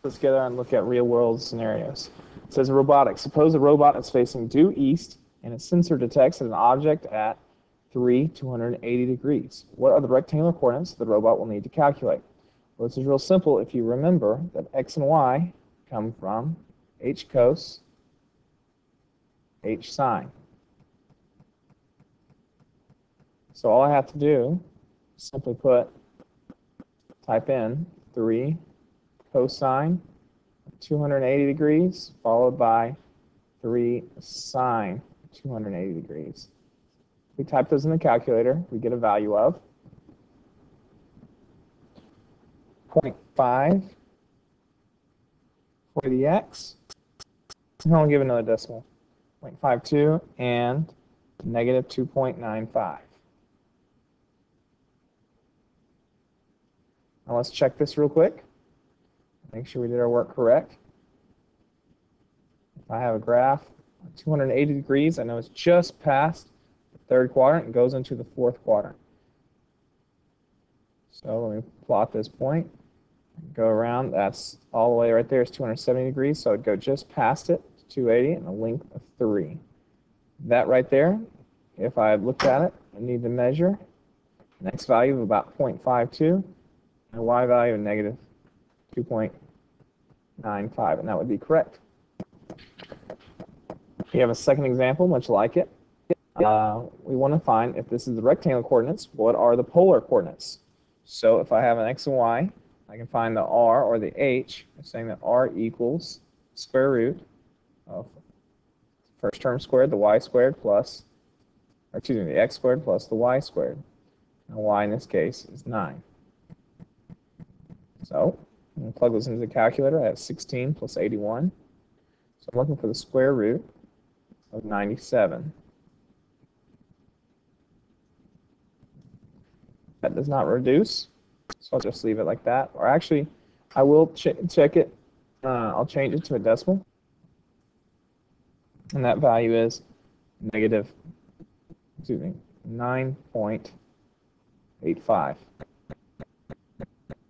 this together and look at real-world scenarios. It says robotics. Suppose a robot is facing due east and its sensor detects an object at 280 degrees. What are the rectangular coordinates the robot will need to calculate? Well, this is real simple if you remember that x and y come from h cos, h sine. So all I have to do is simply type in 3 cosine 280 degrees followed by 3 sine 280 degrees. We type those in the calculator, we get a value of 0.5 for the x, and I'll give another decimal, 0.52 and negative 2.95. Now let's check this real quick. Make sure we did our work correct. If I have a graph 280 degrees, I know it's just past the third quadrant and goes into the fourth quadrant. So let me plot this point. Go around. That's all the way right there is 270 degrees, so I'd go just past it to 280 and a length of 3. That right there, if I looked at it, I need to measure an x value of about 0.52 and a y value of negative 2.95, and that would be correct. We have a second example, much like it. We want to find, if this is the rectangular coordinates, what are the polar coordinates? So if I have an x and y, I can find the r or the h. I'm saying that r equals square root of first term squared, the y squared plus, or excuse me, the x squared plus the y squared. And y in this case is 9. So I'm going to plug those into the calculator. I have 16 plus 81. So I'm looking for the square root of 97. That does not reduce, so I'll just leave it like that. Or actually, I will check it. I'll change it to a decimal. And that value is negative, 9.85.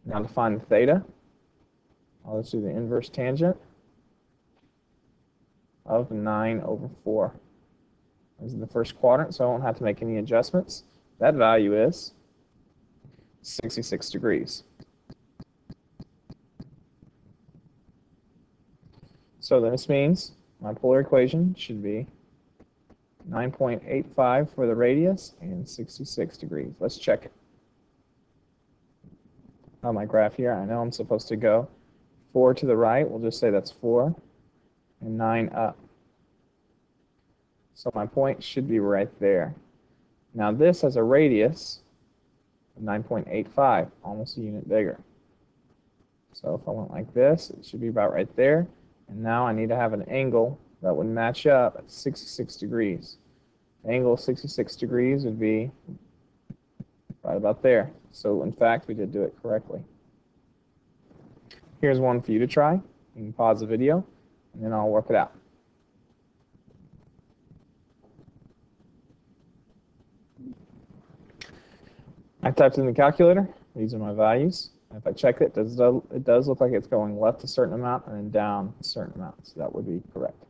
Now to find the theta, I'll just do the inverse tangent of 9 over 4. This is the first quadrant, so I won't have to make any adjustments. That value is 66 degrees. So this means my polar equation should be 9.85 for the radius and 66 degrees. Let's check it. On my graph here, I know I'm supposed to go 4 to the right. We'll just say that's 4 and 9 up. So my point should be right there. Now this has a radius of 9.85, almost a unit bigger. So if I went like this, it should be about right there. And now I need to have an angle that would match up at 66 degrees. The angle of 66 degrees would be right about there. So in fact, we did do it correctly. Here's one for you to try. You can pause the video, and then I'll work it out. I typed in the calculator. These are my values. If I check it, it does look like it's going left a certain amount and then down a certain amount. So that would be correct.